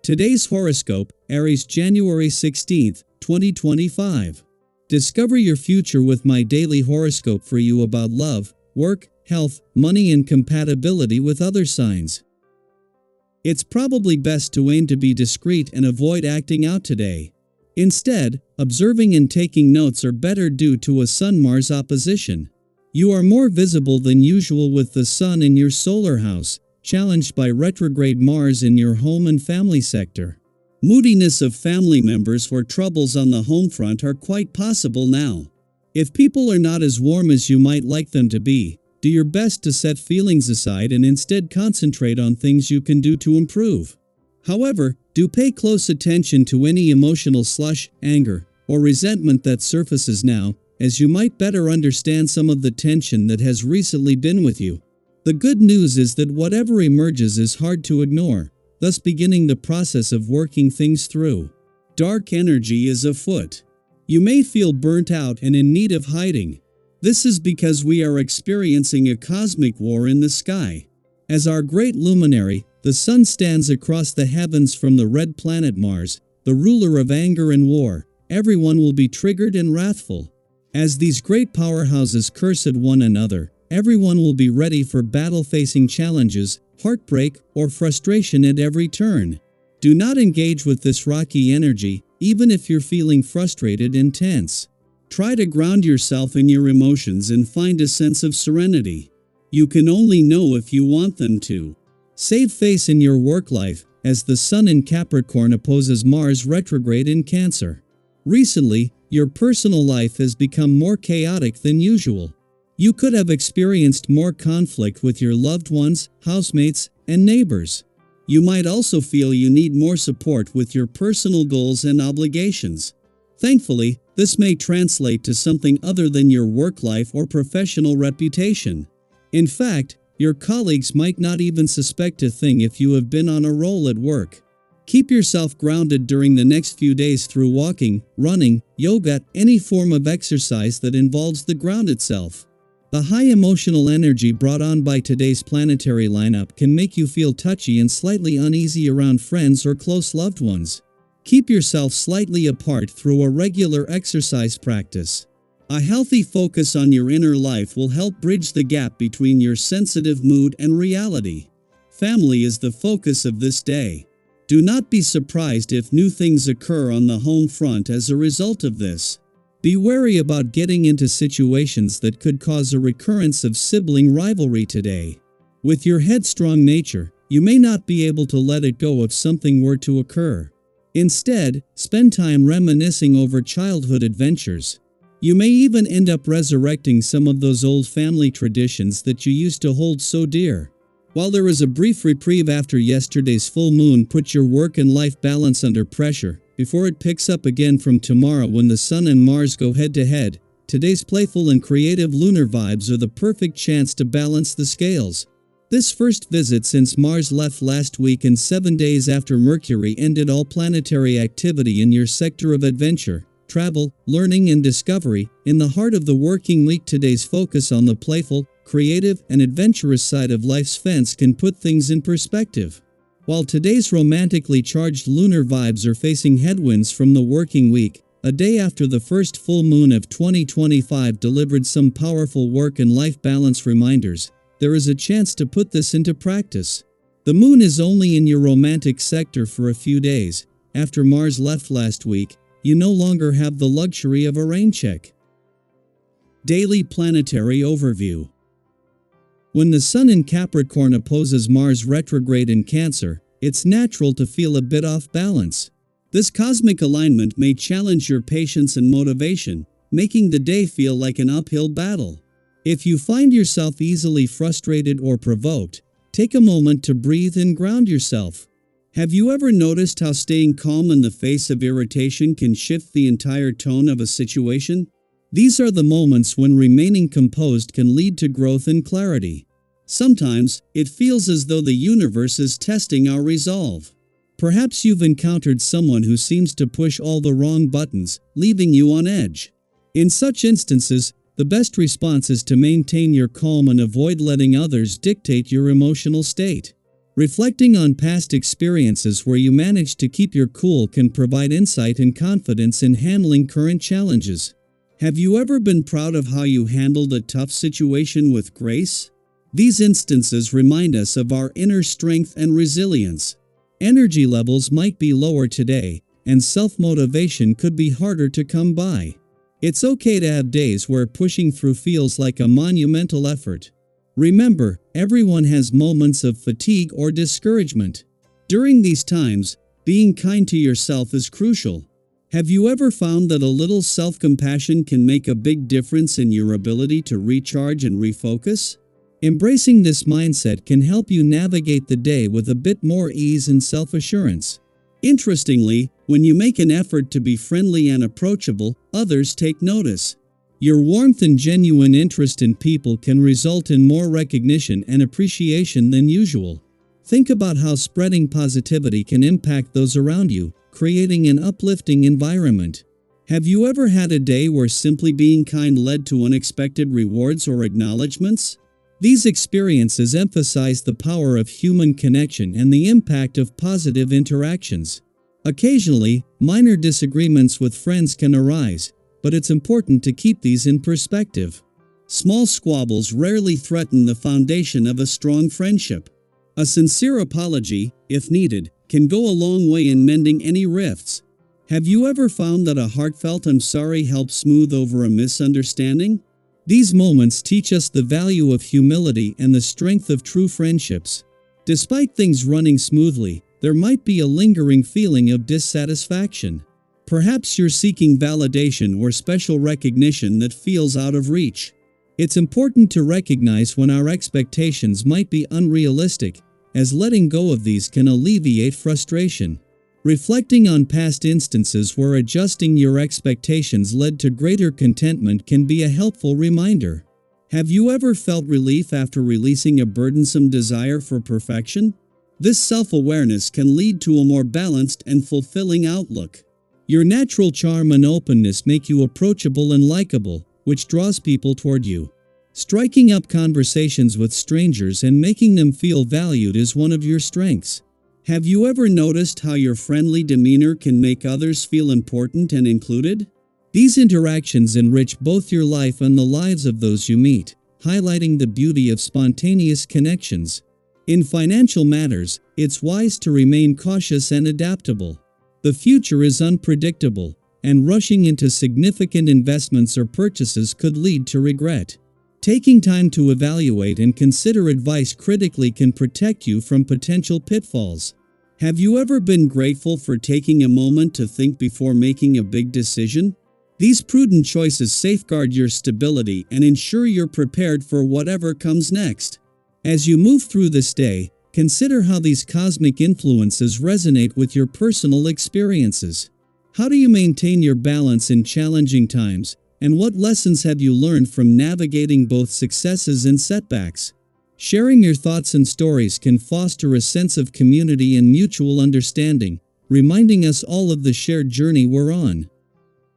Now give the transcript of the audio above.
Today's horoscope, Aries January 16th, 2025. Discover your future with my daily horoscope for you about love, work, health, money and compatibility with other signs. It's probably best to aim to be discreet and avoid acting out today. Instead, observing and taking notes are better due to a Sun-Mars opposition. You are more visible than usual with the Sun in your solar house, challenged by retrograde Mars in your home and family sector. Moodiness of family members or troubles on the home front are quite possible now. If people are not as warm as you might like them to be, do your best to set feelings aside and instead concentrate on things you can do to improve. However, do pay close attention to any emotional slush, anger, or resentment that surfaces now, as you might better understand some of the tension that has recently been with you. The good news is that whatever emerges is hard to ignore, thus beginning the process of working things through. Dark energy is afoot. You may feel burnt out and in need of hiding. This is because we are experiencing a cosmic war in the sky. As our great luminary, the Sun stands across the heavens from the red planet Mars, the ruler of anger and war. Everyone will be triggered and wrathful. As these great powerhouses curse at one another, everyone will be ready for battle, facing challenges, heartbreak, or frustration at every turn. Do not engage with this rocky energy, even if you're feeling frustrated and tense. Try to ground yourself in your emotions and find a sense of serenity. You can only know if you want them to. Save face in your work life, as the Sun in Capricorn opposes Mars retrograde in Cancer. Recently, your personal life has become more chaotic than usual. You could have experienced more conflict with your loved ones, housemates, and neighbors. You might also feel you need more support with your personal goals and obligations. Thankfully, this may translate to something other than your work life or professional reputation. In fact, your colleagues might not even suspect a thing if you have been on a roll at work. Keep yourself grounded during the next few days through walking, running, yoga, any form of exercise that involves the ground itself. The high emotional energy brought on by today's planetary lineup can make you feel touchy and slightly uneasy around friends or close loved ones. Keep yourself slightly apart through a regular exercise practice. A healthy focus on your inner life will help bridge the gap between your sensitive mood and reality. Family is the focus of this day. Do not be surprised if new things occur on the home front as a result of this. Be wary about getting into situations that could cause a recurrence of sibling rivalry today. With your headstrong nature, you may not be able to let it go if something were to occur. Instead, spend time reminiscing over childhood adventures. You may even end up resurrecting some of those old family traditions that you used to hold so dear. While there is a brief reprieve after yesterday's full moon put your work and life balance under pressure, before it picks up again from tomorrow when the Sun and Mars go head-to-head, today's playful and creative lunar vibes are the perfect chance to balance the scales. This first visit since Mars left last week and 7 days after Mercury ended all planetary activity in your sector of adventure, travel, learning and discovery. In the heart of the working week, today's focus on the playful, creative, and adventurous side of life's fence can put things in perspective. While today's romantically charged lunar vibes are facing headwinds from the working week, a day after the first full moon of 2025 delivered some powerful work and life balance reminders, there is a chance to put this into practice. The moon is only in your romantic sector for a few days. After Mars left last week, you no longer have the luxury of a rain check. Daily Planetary Overview. When the Sun in Capricorn opposes Mars retrograde in Cancer, it's natural to feel a bit off balance. This cosmic alignment may challenge your patience and motivation, making the day feel like an uphill battle. If you find yourself easily frustrated or provoked, take a moment to breathe and ground yourself. Have you ever noticed how staying calm in the face of irritation can shift the entire tone of a situation? These are the moments when remaining composed can lead to growth and clarity. Sometimes, it feels as though the universe is testing our resolve. Perhaps you've encountered someone who seems to push all the wrong buttons, leaving you on edge. In such instances, the best response is to maintain your calm and avoid letting others dictate your emotional state. Reflecting on past experiences where you managed to keep your cool can provide insight and confidence in handling current challenges. Have you ever been proud of how you handled a tough situation with grace? These instances remind us of our inner strength and resilience. Energy levels might be lower today, and self-motivation could be harder to come by. It's okay to have days where pushing through feels like a monumental effort. Remember, everyone has moments of fatigue or discouragement. During these times, being kind to yourself is crucial. Have you ever found that a little self-compassion can make a big difference in your ability to recharge and refocus? Embracing this mindset can help you navigate the day with a bit more ease and self-assurance. Interestingly, when you make an effort to be friendly and approachable, others take notice. Your warmth and genuine interest in people can result in more recognition and appreciation than usual. Think about how spreading positivity can impact those around you, creating an uplifting environment. Have you ever had a day where simply being kind led to unexpected rewards or acknowledgments? These experiences emphasize the power of human connection and the impact of positive interactions. Occasionally, minor disagreements with friends can arise, but it's important to keep these in perspective. Small squabbles rarely threaten the foundation of a strong friendship. A sincere apology, if needed, can go a long way in mending any rifts. Have you ever found that a heartfelt "I'm sorry" helps smooth over a misunderstanding? These moments teach us the value of humility and the strength of true friendships. Despite things running smoothly, there might be a lingering feeling of dissatisfaction. Perhaps you're seeking validation or special recognition that feels out of reach. It's important to recognize when our expectations might be unrealistic, as letting go of these can alleviate frustration. Reflecting on past instances where adjusting your expectations led to greater contentment can be a helpful reminder. Have you ever felt relief after releasing a burdensome desire for perfection? This self-awareness can lead to a more balanced and fulfilling outlook. Your natural charm and openness make you approachable and likable, which draws people toward you. Striking up conversations with strangers and making them feel valued is one of your strengths. Have you ever noticed how your friendly demeanor can make others feel important and included? These interactions enrich both your life and the lives of those you meet, highlighting the beauty of spontaneous connections. In financial matters, it's wise to remain cautious and adaptable. The future is unpredictable, and rushing into significant investments or purchases could lead to regret. Taking time to evaluate and consider advice critically can protect you from potential pitfalls. Have you ever been grateful for taking a moment to think before making a big decision? These prudent choices safeguard your stability and ensure you're prepared for whatever comes next. As you move through this day, consider how these cosmic influences resonate with your personal experiences. How do you maintain your balance in challenging times? And what lessons have you learned from navigating both successes and setbacks? Sharing your thoughts and stories can foster a sense of community and mutual understanding, reminding us all of the shared journey we're on.